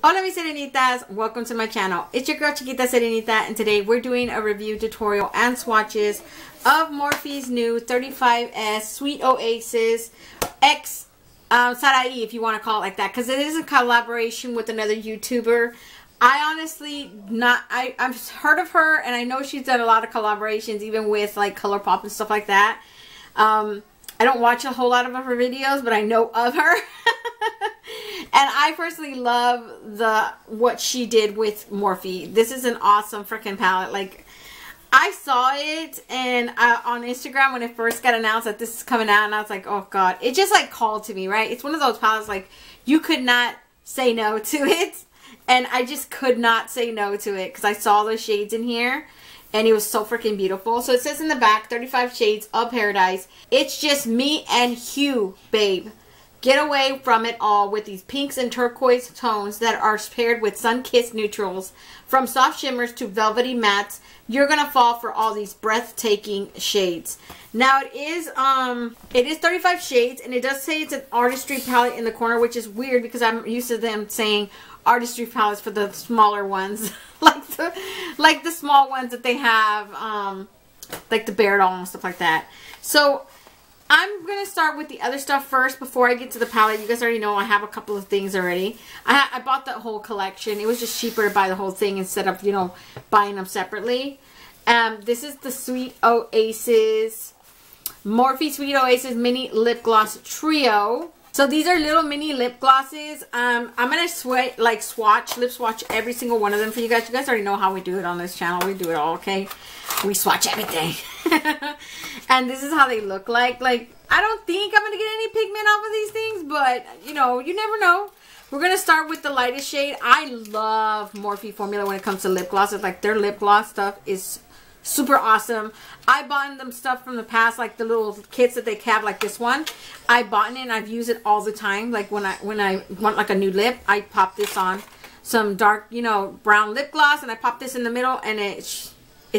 Hola mis serenitas, welcome to my channel. It's your girl Chiquita Serenita, and today we're doing a review tutorial and swatches of Morphe's new 35S Sweet Oasis X Iluvsarahii, if you want to call it like that, because it is a collaboration with another YouTuber. I honestly I've heard of her, and I know she's done a lot of collaborations, even with like ColourPop and stuff like that. I don't watch a whole lot of her videos, but I know of her. And I personally love what she did with Morphe. This is an awesome freaking palette. Like, I saw it and on Instagram when it first got announced that this is coming out, and I was like, oh god, it just like called to me, right? It's one of those palettes like you could not say no to it, and I just could not say no to it because I saw those shades in here. And it was so freaking beautiful. So it says in the back, 35 shades of paradise. It's just me and Hugh, babe. Get away from it all with these pinks and turquoise tones that are paired with sun-kissed neutrals. From soft shimmers to velvety mattes, you're going to fall for all these breathtaking shades. Now it is 35 shades, and it does say it's an artistry palette in the corner, which is weird because I'm used to them saying artistry palettes for the smaller ones. like the small ones that they have, like the bear doll and stuff like that. So I'm going to start with the other stuff first before I get to the palette. You guys already know I have a couple of things already. I bought the whole collection. It was just cheaper to buy the whole thing instead of, you know, buying them separately. This is the Sweet Oasis, Morphe Sweet Oasis Mini Lip Gloss Trio. So these are little mini lip glosses. I'm going to lip swatch every single one of them for you guys. You guys already know how we do it on this channel. We do it all, okay? We swatch everything. And this is how they look like. Like, I don't think I'm going to get any pigment off of these things, but, you know, you never know. We're going to start with the lightest shade. I love Morphe formula when it comes to lip glosses. Like, their lip gloss stuff is super awesome. I bought them stuff from the past, like the little kits that they have, like this one. I bought it and I've used it all the time. Like when I want like a new lip, I pop this on some dark, you know, brown lip gloss, and I pop this in the middle, and it's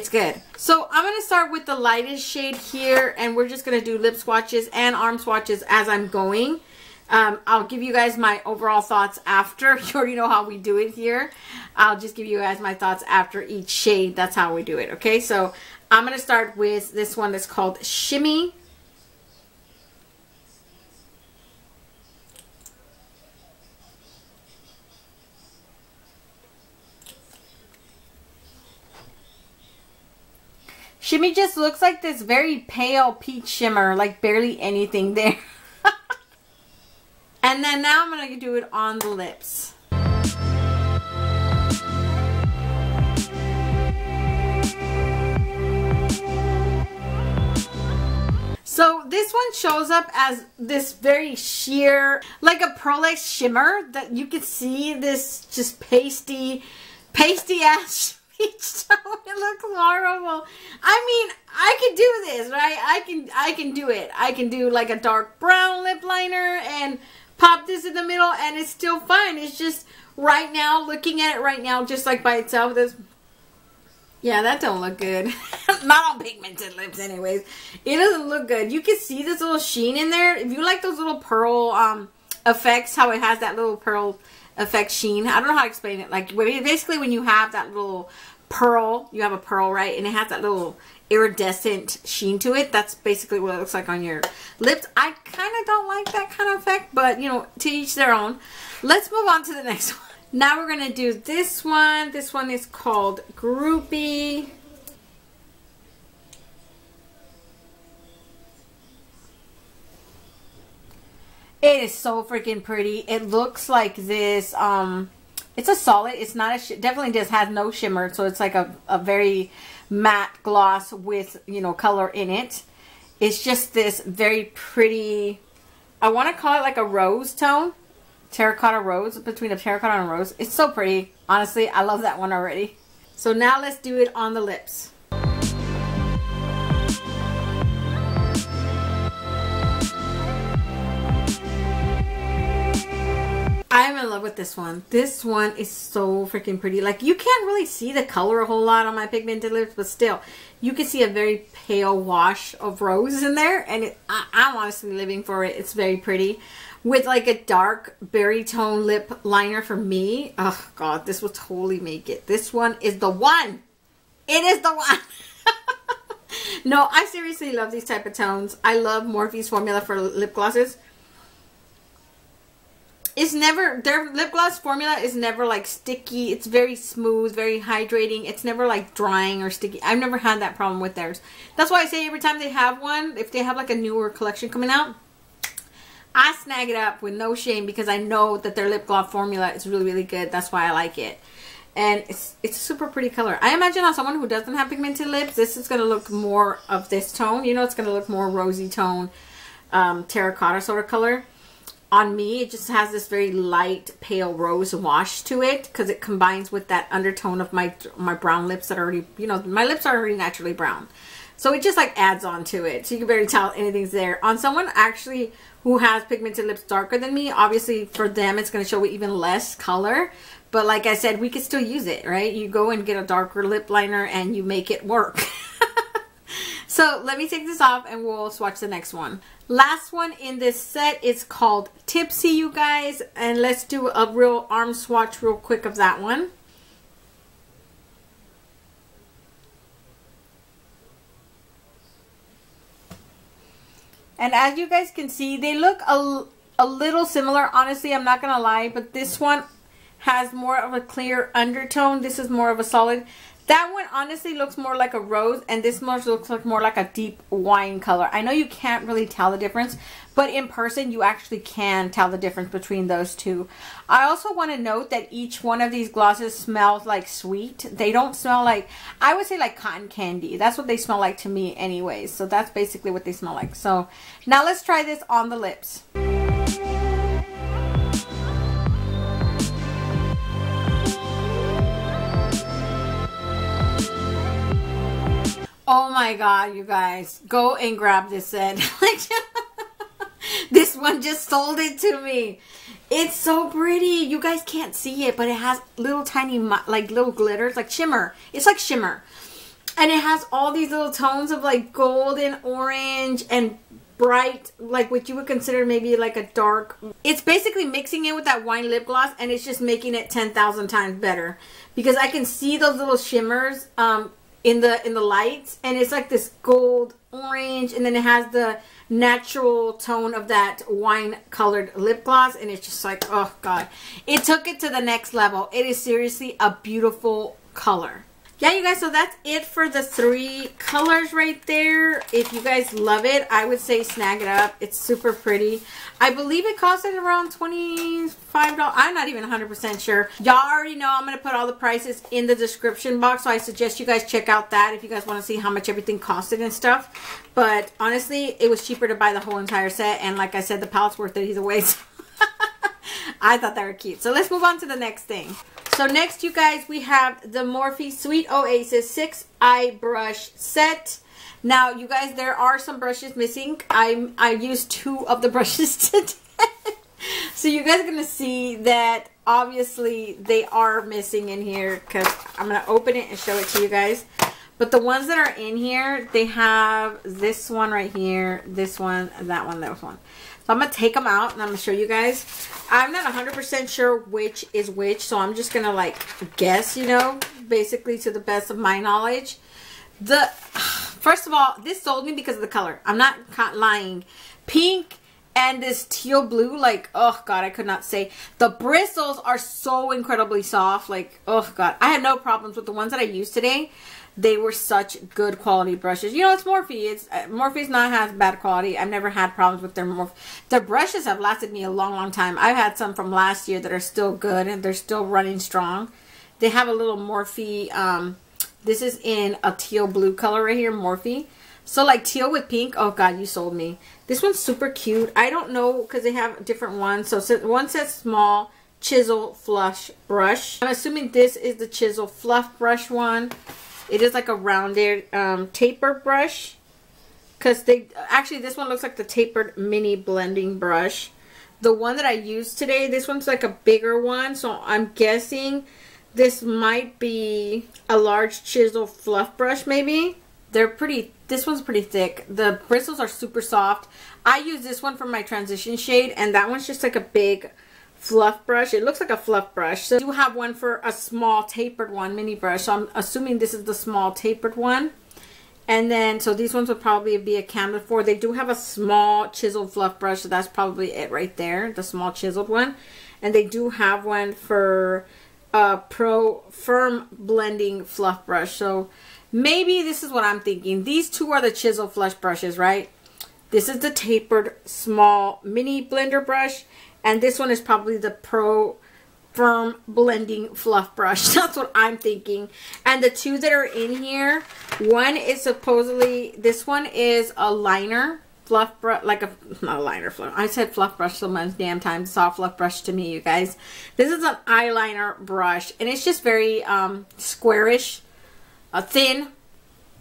good. So I'm going to start with the lightest shade here, and we're just going to do lip swatches and arm swatches as I'm going. I'll give you guys my overall thoughts after. You already know how we do it here. I'll just give you guys my thoughts after each shade. That's how we do it, okay? So I'm going to start with this one that's called Shimmy. Shimmy just looks like this very pale peach shimmer, like barely anything there. And then now I'm going to do it on the lips. So this one shows up as this very sheer, like a pearl-like shimmer that you can see this just pasty ass peach tone. It looks horrible. I mean, I can do this, right? I can do it. I can do like a dark brown lip liner and pop this in the middle, and it's still fine. It's just right now, looking at it right now, just like by itself, this, yeah, that don't look good. Not on pigmented lips anyways. It doesn't look good. You can see this little sheen in there. If you like those little pearl effects, how it has that little pearl effect sheen. I don't know how to explain it. Like, basically when you have that little pearl, you have a pearl, right? And it has that little iridescent sheen to it. That's basically what it looks like on your lips. I kind of don't like that kind of effect, but you know, to each their own. Let's move on to the next one. Now we're going to do this one. This one is called Groupie. It is so freaking pretty. It looks like this, it's a solid, it's not a, definitely has no shimmer, so it's like a very matte gloss with, you know, color in it. It's just this very pretty, I want to call it like a rose tone, terracotta rose, between a terracotta and a rose. It's so pretty. Honestly, I love that one already. So now let's do it on the lips. I'm in love with this one. This one is so freaking pretty. Like, you can't really see the color a whole lot on my pigmented lips, but still, you can see a very pale wash of rose in there, and I'm honestly living for it. It's very pretty. with like a dark berry tone lip liner for me. Oh God, this will totally make it. This one is the one. It is the one. No, I seriously love these type of tones. I love Morphe's formula for lip glosses. It's never, their lip gloss formula is never like sticky. It's very smooth, very hydrating. It's never like drying or sticky. I've never had that problem with theirs. That's why I say every time they have one, if they have like a newer collection coming out, I snag it up with no shame because I know that their lip gloss formula is really, really good. That's why I like it. And it's a super pretty color. I imagine on someone who doesn't have pigmented lips, this is going to look more of this tone. You know, it's going to look more rosy tone, terracotta sort of color. On me, it just has this very light, pale rose wash to it because it combines with that undertone of my brown lips that are already, you know, my lips are already naturally brown. So it just like adds on to it. So you can barely tell anything's there. On someone actually who has pigmented lips darker than me, obviously for them, it's going to show even less color. But like I said, we could still use it, right? You go and get a darker lip liner and you make it work. So let me take this off and we'll swatch the next one. Last one in this set is called Tipsy, you guys. And let's do a real arm swatch real quick of that one. And as you guys can see, they look a little similar. Honestly, I'm not going to lie, but this one has more of a clear undertone. This is more of a solid. That one honestly looks more like a rose, and this one looks like more like a deep wine color. I know you can't really tell the difference, but in person you actually can tell the difference between those two. I also want to note that each one of these glosses smells like sweet. They don't smell like, I would say like cotton candy. That's what they smell like to me anyways. So that's basically what they smell like. So now let's try this on the lips. Oh my God, you guys, go and grab this set. This one just sold it to me. It's so pretty. You guys can't see it, but it has little tiny, like little glitters, like shimmer. It's like shimmer. And it has all these little tones of like golden, orange, and bright, like what you would consider maybe like a dark. It's basically mixing it with that wine lip gloss, and it's just making it 10,000 times better. Because I can see those little shimmers, in the lights, and it's like this gold orange, and then it has the natural tone of that wine colored lip gloss, and it's just like, oh God, it took it to the next level. It is seriously a beautiful color. Yeah, you guys, so that's it for the 3 colors right there. If you guys love it, I would say snag it up. It's super pretty. I believe it costed around $25. I'm not even 100% sure. Y'all already know I'm going to put all the prices in the description box, so I suggest you guys check out that if you guys want to see how much everything costed and stuff. But honestly, it was cheaper to buy the whole entire set, and like I said, the palette's worth it either way. So I thought they were cute. So let's move on to the next thing. So next, you guys, we have the Morphe Sweet Oasis 6 eye brush set. Now, you guys, there are some brushes missing. I used 2 of the brushes today. So you guys are going to see that obviously they are missing in here, because I'm going to open it and show it to you guys. But the ones that are in here, they have this one right here, this one, that one, that one. So I'm going to take them out and I'm going to show you guys. I'm not 100% sure which is which, so I'm just going to like guess, you know, basically to the best of my knowledge. First of all, this sold me because of the color. I'm not lying. Pink and this teal blue, like, oh God, I could not say. The bristles are so incredibly soft, like, oh God. I had no problems with the ones that I used today. They were such good quality brushes. You know, it's Morphe. Morphe's not has bad quality. I've never had problems with their Morphe. Their brushes have lasted me a long, long time. I've had some from last year that are still good, and they're still running strong. They have a little Morphe, this is in a teal blue color right here, Morphe. So like teal with pink, oh God, you sold me. This one's super cute. I don't know, because they have different ones. So one says small chisel flush brush. I'm assuming this is the chisel fluff brush one. It is like a rounded taper brush, because actually this one looks like the tapered mini blending brush. The one that I used today, this one's like a bigger one, so I'm guessing this might be a large chisel fluff brush maybe. They're pretty, this one's pretty thick. The bristles are super soft. I use this one for my transition shade, and that one's just like a big fluff brush. It looks like a fluff brush. So I do have one for a small tapered one, mini brush. So I'm assuming this is the small tapered one. And then, so these ones would probably be accounted for. They do have a small chiseled fluff brush, so that's probably it right there, the small chiseled one. And they do have one for Pro Firm Blending Fluff Brush. So maybe this is what I'm thinking. These two are the chisel flush brushes, right? This is the tapered small mini blender brush, and this one is probably the Pro Firm Blending Fluff Brush. That's what I'm thinking. And the two that are in here, one is supposedly, this one is a liner fluff brush, like a, not a liner fluff. I said fluff brush so much damn time. It's all fluff brush to me, you guys. This is an eyeliner brush, and it's just very squarish, thin,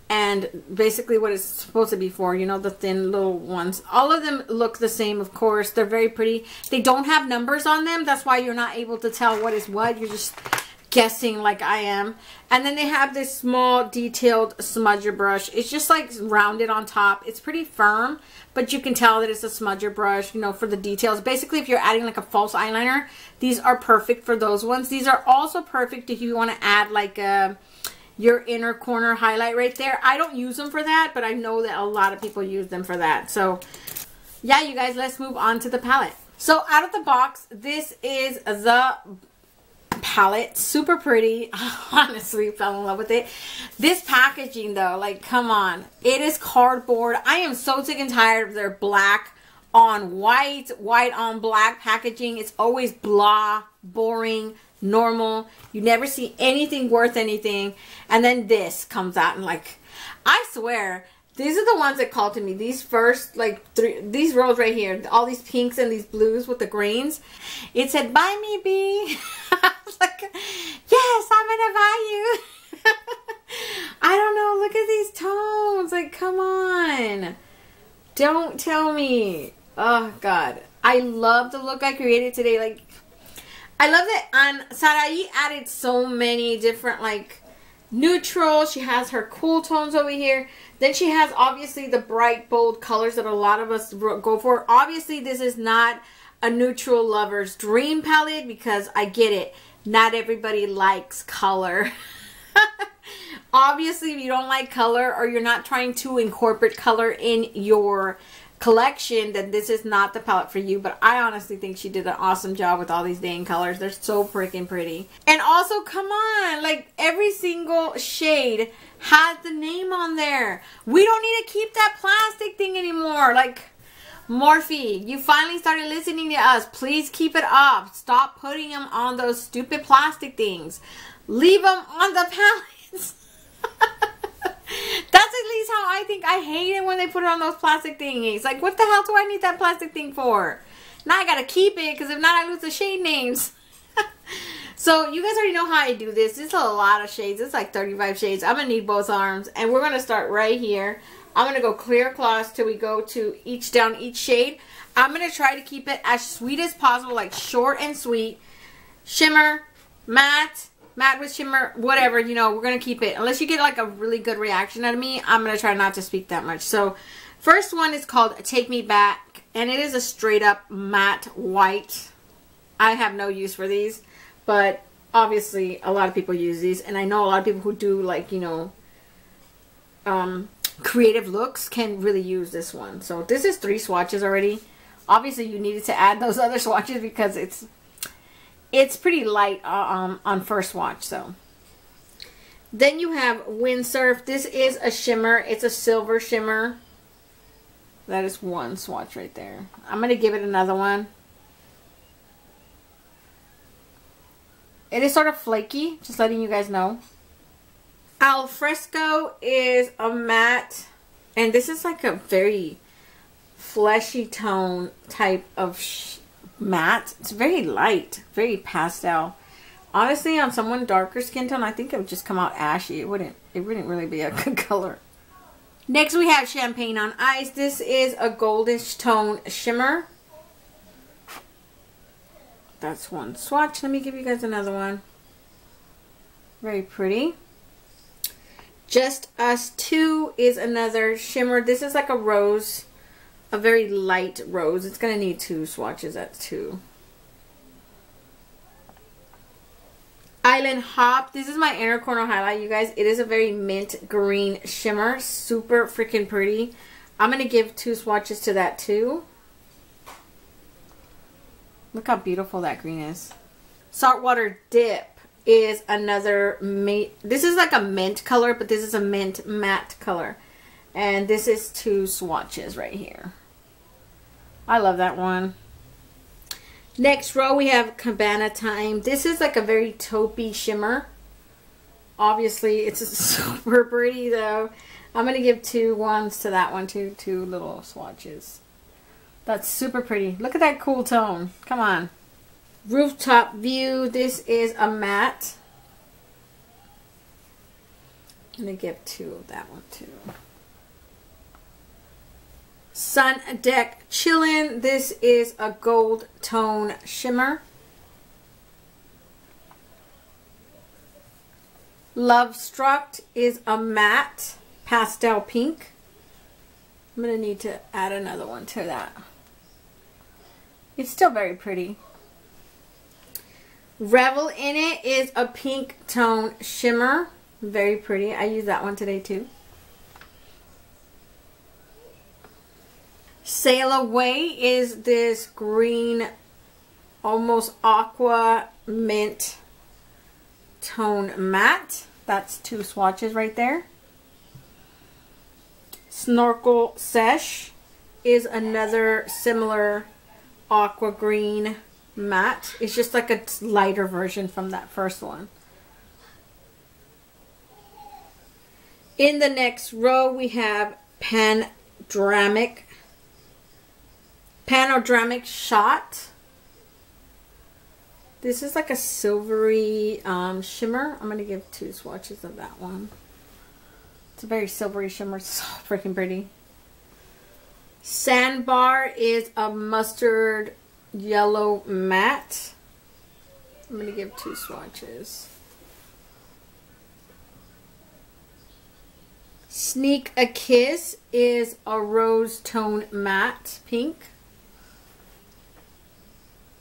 and basically what it's supposed to be for, you know, the thin little ones. All of them look the same, of course. They're very pretty. They don't have numbers on them. That's why you're not able to tell what is what. You're just guessing like I am. And then they have this small detailed smudger brush. It's just like rounded on top. It's pretty firm, but you can tell that it's a smudger brush, you know, for the details. Basically, if you're adding like a false eyeliner, these are perfect for those ones. These are also perfect if you want to add like a your inner corner highlight right there. I don't use them for that, but I know that a lot of people use them for that. So yeah, you guys, let's move on to the palette. So out of the box, this is the palette. Super pretty. Honestly, fell in love with it. This packaging though, like, come on. It is cardboard. I am so sick and tired of their black on white, white on black packaging. It's always blah, boring, normal. You never see anything worth anything. And then this comes out and, like, I swear, these are the ones that called to me. These first, like, these rows right here, all these pinks and these blues with the greens. It said, buy me, B. I was like, yes, I'm gonna buy you. I don't know, look at these tones. Like, come on. Don't tell me. Oh, God. I love the look I created today. Like, I love that Iluvsarahii added so many different, like, neutrals. She has her cool tones over here. Then she has, obviously, the bright, bold colors that a lot of us go for. Obviously, this is not a neutral lover's dream palette because I get it. Not everybody likes color. Obviously, if you don't like color or you're not trying to incorporate color in your collection, then this is not the palette for you. But I honestly think she did an awesome job with all these dang colors. They're so freaking pretty. And also, come on, like, every single shade has the name on there. We don't need to keep that plastic thing anymore. Like, Morphe, you finally started listening to us. Please keep it up. Stop putting them on those stupid plastic things. Leave them on the palettes. That's at least how I think. I hate it when they put it on those plastic thingies. Like, what the hell do I need that plastic thing for? Now I gotta keep it because if not I lose the shade names. So you guys already know how I do this. This is a lot of shades. It's like 35 shades. I'm gonna need both arms, and we're gonna start right here. I'm gonna go clear across till we go to down each shade. I'm gonna try to keep it as sweet as possible, like short and sweet. Shimmer, matte with shimmer, whatever, you know, we're going to keep it. Unless you get like a really good reaction out of me, I'm going to try not to speak that much. So, first one is called Take Me Back, and it is a straight up matte white. I have no use for these, but obviously a lot of people use these, and I know a lot of people who do, like, you know, creative looks can really use this one. So, this is 3 swatches already. Obviously, you needed to add those other swatches because it's pretty light on first watch. So then you have Windsurf. This is a shimmer. It's a silver shimmer. That is one swatch right there. I'm going to give it another one. It is sort of flaky, just letting you guys know. Al Fresco is a matte, and this is like a very fleshy tone type of matte. It's very light, very pastel. Honestly, on someone darker skin tone, I think it would just come out ashy. It wouldn't really be a good color. Next we have Champagne on Ice. This is a goldish tone shimmer. That's one swatch. Let me give you guys another one. Very pretty. Just Us 2 is another shimmer. This is like a rose, a very light rose. It's going to need 2 swatches at 2. Island Hop. This is my inner corner highlight, you guys. It is a very mint green shimmer. Super freaking pretty. I'm going to give 2 swatches to that too. Look how beautiful that green is. Saltwater Dip is another matte. This is like a mint color, but this is a mint matte color. And this is 2 swatches right here. I love that one. Next row we have Cabana Time. This is like a very taupey shimmer. Obviously it's super pretty though. I'm going to give 2 ones to that one too. 2 little swatches. That's super pretty. Look at that cool tone. Come on. Rooftop View. This is a matte. I'm going to give 2 of that one too. Sun Deck Chillin'. This is a gold tone shimmer. Love Struck is a matte pastel pink. I'm going to need to add another one to that. It's still very pretty. Revel in It is a pink tone shimmer. Very pretty. I used that one today too. Sail Away is this green, almost aqua mint tone matte. That's 2 swatches right there. Snorkel Sesh is another similar aqua green matte. It's just like a lighter version from that first one. In the next row we have Panoramic Shot. This is like a silvery shimmer. I'm going to give 2 swatches of that one. It's a very silvery shimmer. It's so freaking pretty. Sandbar is a mustard yellow matte. I'm going to give 2 swatches. Sneak a Kiss is a rose tone matte pink.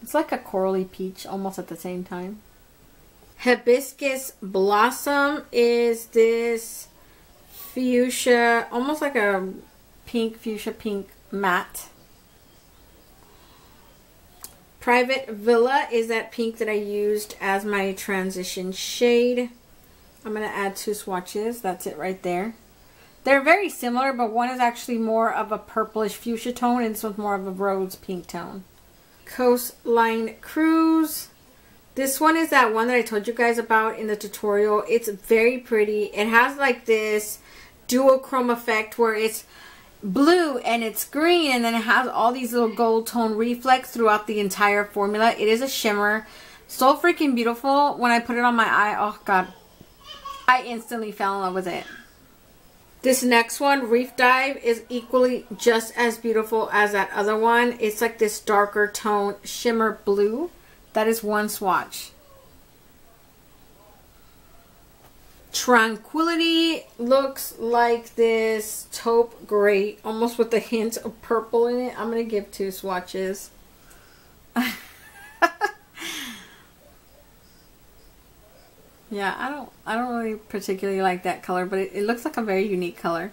It's like a corally peach almost at the same time. Hibiscus Blossom is this fuchsia, almost like a pink, fuchsia pink matte. Private Villa is that pink that I used as my transition shade. I'm going to add 2 swatches. That's it right there. They're very similar, but one is actually more of a purplish fuchsia tone and this one's more of a rose pink tone. Coastline Cruise. This one is that one that I told you guys about in the tutorial. It's very pretty. It has like this duochrome effect where it's blue and it's green and then it has all these little gold tone reflex throughout the entire formula. It is a shimmer. So freaking beautiful. When I put it on my eye, oh god, I instantly fell in love with it. This next one, Reef Dive, is equally just as beautiful as that other one. It's like this darker tone shimmer blue. That is 1 swatch. Tranquility looks like this taupe gray, almost with a hint of purple in it. I'm going to give 2 swatches. Yeah, I don't really particularly like that color, but it looks like a very unique color.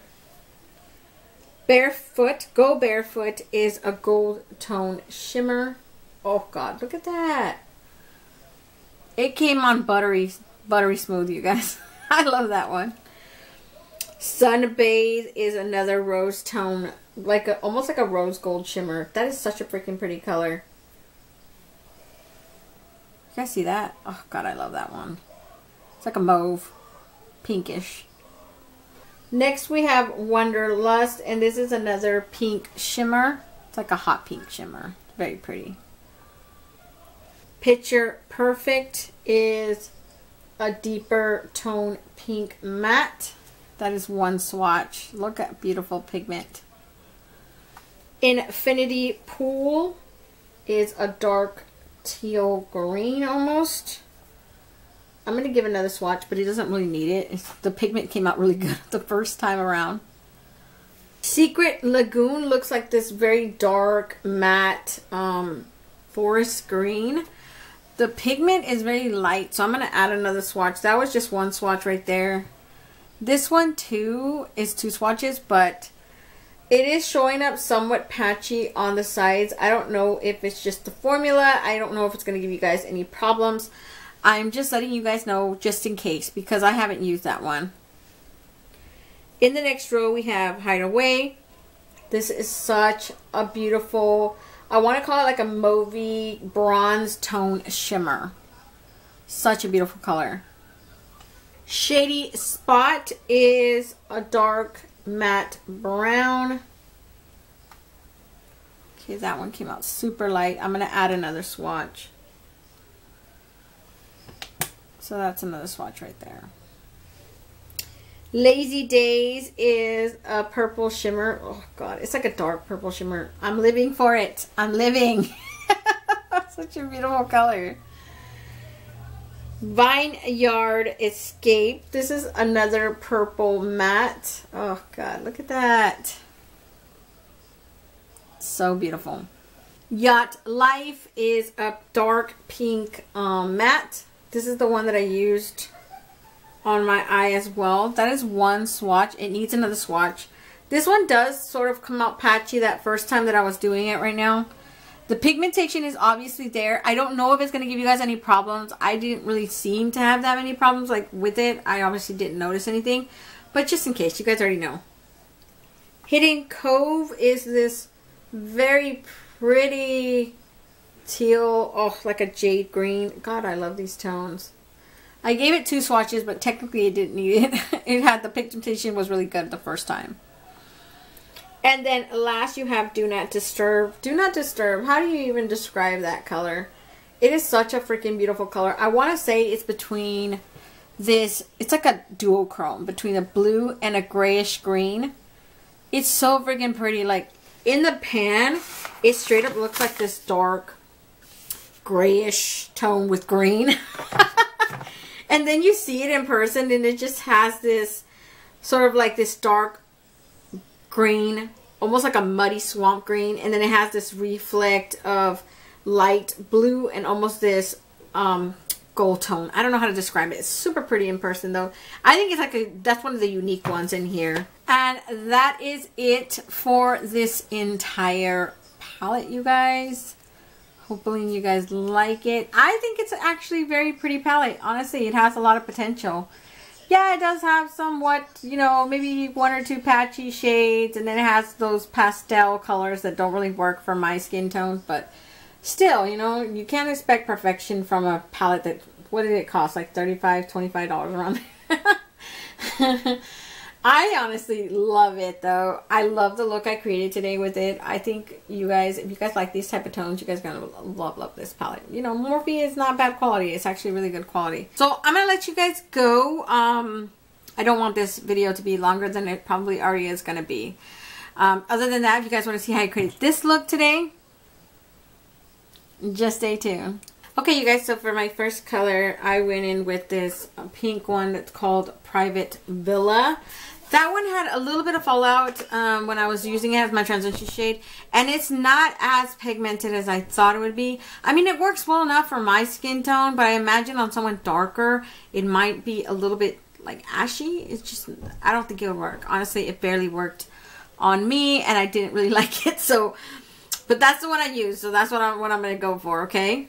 Barefoot, Go Barefoot is a gold tone shimmer. Oh god, look at that. It came on buttery smooth, you guys. I love that one. Sunbathe is another rose tone, like almost like a rose gold shimmer. That is such a freaking pretty color. You guys see that? Oh god, I love that one. It's like a mauve, pinkish. Next we have Wanderlust, and this is another pink shimmer. It's like a hot pink shimmer. Very pretty. Picture Perfect is a deeper tone pink matte. That is 1 swatch. Look at beautiful pigment. Infinity Pool is a dark teal green almost. I'm going to give another swatch, but it doesn't really need it. The pigment came out really good the first time around. Secret Lagoon looks like this very dark, matte forest green. The pigment is very light, so I'm going to add another swatch. That was just one swatch right there. This one too is 2 swatches, but it is showing up somewhat patchy on the sides. I don't know if it's just the formula. I don't know if it's going to give you guys any problems. I'm just letting you guys know just in case, because I haven't used that one. In the next row we have Hideaway. This is such a beautiful, I want to call it like a mauvey bronze tone shimmer. Such a beautiful color. Shady Spot is a dark matte brown. Okay, that one came out super light. I'm going to add another swatch. So that's another swatch right there. Lazy Days is a purple shimmer. Oh god, it's like a dark purple shimmer. I'm living for it. I'm living. Such a beautiful color. Vineyard Escape. This is another purple matte. Oh god, look at that. So beautiful. Yacht Life is a dark pink matte. This is the one that I used on my eye as well. That is one swatch. It needs another swatch. This one does sort of come out patchy that first time that I was doing it right now. The pigmentation is obviously there. I don't know if it's going to give you guys any problems. I didn't really seem to have that many problems like with it. I obviously didn't notice anything. But just in case, you guys already know. Hidden Cove is this very pretty teal, oh, like a jade green. God, I love these tones. I gave it 2 swatches, but technically it didn't need it. It had, the pigmentation was really good the first time. And then last you have Do Not Disturb. Do Not Disturb. How do you even describe that color? It is such a freaking beautiful color. I want to say it's between this, it's like a duochrome between a blue and a grayish green. It's so freaking pretty. Like in the pan, it straight up looks like this dark grayish tone with green. And then you see it in person and it just has this sort of like this dark green, almost like a muddy swamp green, and then it has this reflect of light blue and almost this gold tone. I don't know how to describe it. It's super pretty in person though. I think it's like that's one of the unique ones in here. And that is it for this entire palette, you guys. Hopefully you guys like it. I think it's actually a very pretty palette. Honestly, it has a lot of potential. Yeah, it does have somewhat, you know, maybe 1 or 2 patchy shades, and then it has those pastel colors that don't really work for my skin tone, but still, you know, you can't expect perfection from a palette that, what did it cost? Like $35, $25 around there. I honestly love it though. I love the look I created today with it. I think you guys, if you guys like these type of tones, you guys are gonna love this palette. You know, Morphe is not bad quality. It's actually really good quality. So I'm gonna let you guys go. I don't want this video to be longer than it probably already is gonna be. Other than that, if you guys want to see how I created this look today, just stay tuned. Okay, you guys, so for my first color, I went in with this pink one that's called Private Villa. That one had a little bit of fallout when I was using it as my transition shade, and it's not as pigmented as I thought it would be. I mean, it works well enough for my skin tone, but I imagine on someone darker, it might be a little bit like ashy. It's just, I don't think it would work. Honestly, it barely worked on me, and I didn't really like it. So, but that's the one I used, so that's what I'm going to go for, okay?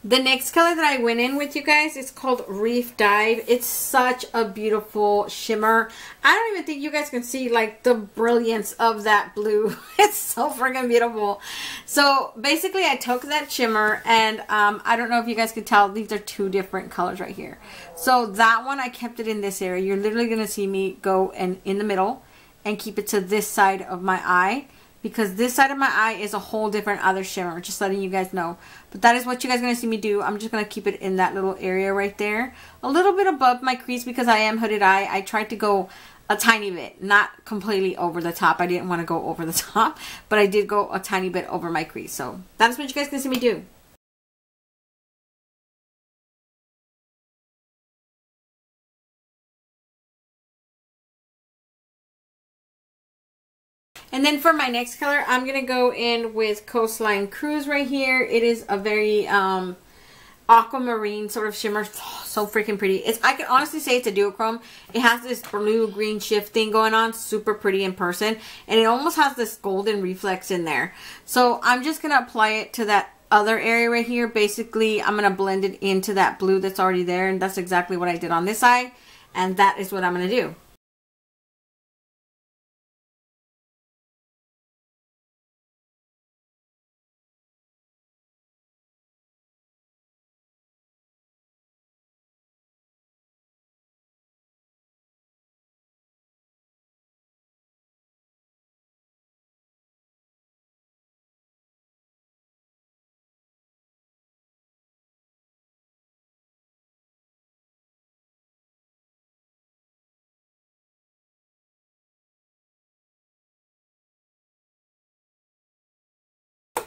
The next color that I went in with, you guys, is called Reef Dive. It's such a beautiful shimmer. I don't even think you guys can see like the brilliance of that blue. It's so freaking beautiful. So basically I took that shimmer and I don't know if you guys could tell, these are 2 different colors right here. So that one, I kept it in this area. You're literally going to see me go in the middle and keep it to this side of my eye, because this side of my eye is a whole different other shimmer, just letting you guys know. But that is what you guys are going to see me do. I'm just going to keep it in that little area right there, a little bit above my crease, because I am hooded eye. I tried to go a tiny bit, not completely over the top. I didn't want to go over the top, but I did go a tiny bit over my crease. So that's what you guys can see me do. And then for my next color, I'm going to go in with Coastline Cruise right here. It is a very aquamarine sort of shimmer. Oh, so freaking pretty. I can honestly say it's a duochrome. It has this blue-green shift thing going on. Super pretty in person. And it almost has this golden reflex in there. So I'm just going to apply it to that other area right here. Basically, I'm going to blend it into that blue that's already there. And that's exactly what I did on this side. And that is what I'm going to do.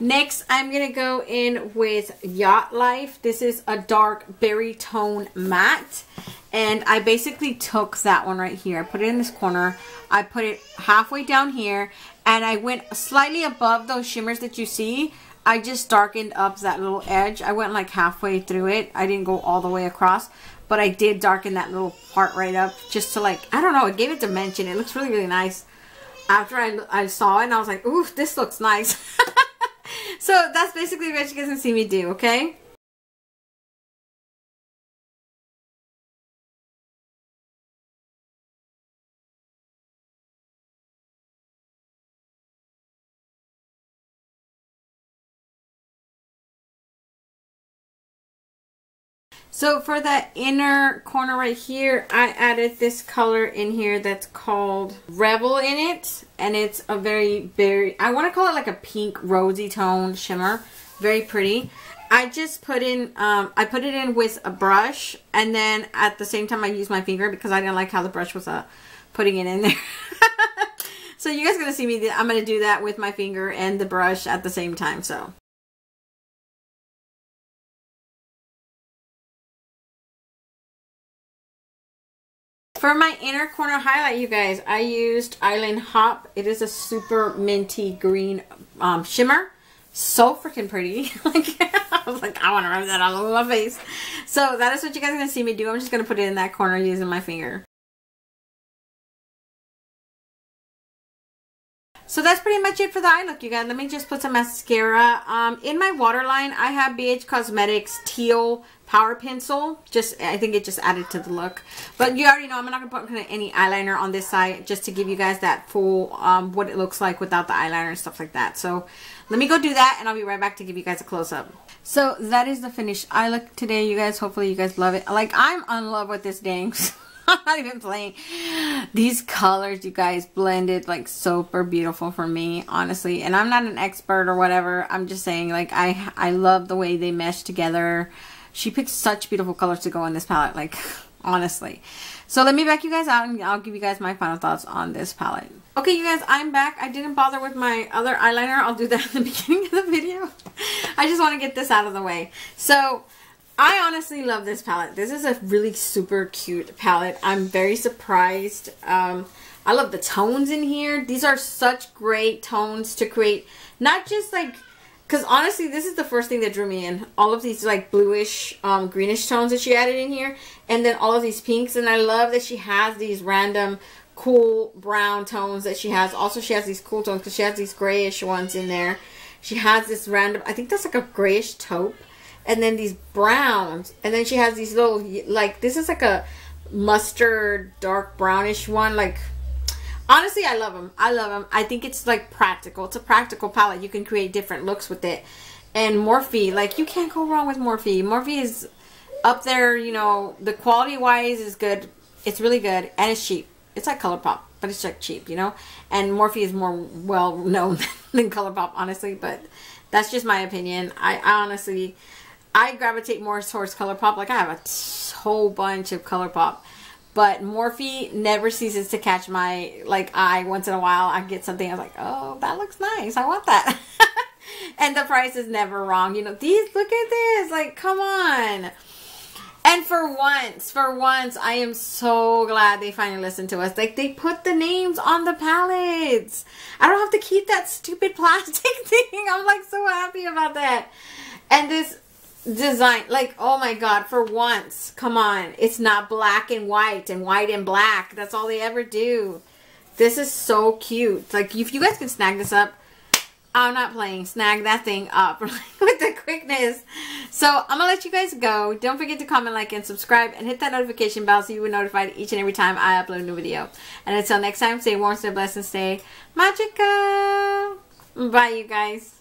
Next, I'm going to go in with Yacht Life. This is a dark berry tone matte. And I basically took that one right here. I put it in this corner. I put it halfway down here. And I went slightly above those shimmers that you see. I just darkened up that little edge. I went like halfway through it. I didn't go all the way across. But I did darken that little part right up. Just to like, I don't know, it gave it dimension. It looks really, really nice. After I saw it and I was like, ooh, this looks nice. So that's basically what you guys can see me do, okay? So for that inner corner right here, I added this color in here that's called Revel in it. And it's a very, I want to call it like a pink rosy tone shimmer. Very pretty. I just put in, I put it in with a brush. And then at the same time I used my finger because I didn't like how the brush was putting it in there. So you guys are going to see me, I'm going to do that with my finger and the brush at the same time, so. For my inner corner highlight, you guys, I used Island Hop. It is a super minty green shimmer. So freaking pretty. Like, I was like, I want to rub that all over my face. So that is what you guys are going to see me do. I'm just going to put it in that corner using my finger. So that's pretty much it for the eye look, you guys. Let me just put some mascara. In my waterline, I have BH Cosmetics Teal Power Pencil. I think it just added to the look. But you already know I'm not going to put any eyeliner on this side, just to give you guys that full, what it looks like without the eyeliner and stuff like that. So let me go do that, and I'll be right back to give you guys a close-up. So that is the finished eye look today, you guys. Hopefully you guys love it. Like, I'm in love with this dang. I'm not even playing. These colors, you guys, blended like super beautiful for me, honestly. And I'm not an expert or whatever. I'm just saying, like, I love the way they mesh together. She picked such beautiful colors to go in this palette, like, honestly. So let me back you guys out and I'll give you guys my final thoughts on this palette. Okay, you guys, I'm back. I didn't bother with my other eyeliner. I'll do that in the beginning of the video. I just want to get this out of the way. So I honestly love this palette. This is a really super cute palette. I'm very surprised. I love the tones in here. These are such great tones to create, not just like, because honestly, this is the first thing that drew me in. All of these like bluish, greenish tones that she added in here. And then all of these pinks. And I love that she has these random cool brown tones that she has. Also, she has these cool tones because she has these grayish ones in there. She has this random, I think that's like a grayish taupe. And then these browns. And then she has these little, like, this is like a mustard, dark brownish one. Like, honestly, I love them. I love them. I think it's like practical. It's a practical palette. You can create different looks with it. And Morphe, like, you can't go wrong with Morphe. Morphe is up there, you know, the quality wise is good. It's really good. And it's cheap. It's like ColourPop, but it's like cheap, you know. And Morphe is more well known than ColourPop, honestly. But that's just my opinion. I honestly, I gravitate more towards ColourPop. Like, I have a whole bunch of ColourPop. But Morphe never ceases to catch my eye. Once in a while I get something, I'm like, oh, that looks nice, I want that. And the price is never wrong. You know, these, look at this, like, come on. And for once, I am so glad they finally listened to us. Like, they put the names on the palettes. I don't have to keep that stupid plastic thing. I'm like so happy about that. And this design, like, oh my god, for once, come on, it's not black and white and black. That's all they ever do. This is so cute. Like, if you guys can snag this up, I'm not playing. Snag that thing up with the quickness. So I'm gonna let you guys go. Don't forget to comment, like, and subscribe, and hit that notification bell so you will be notified each and every time I upload a new video. And until next time, stay warm, stay blessed, and stay magical. Bye, you guys.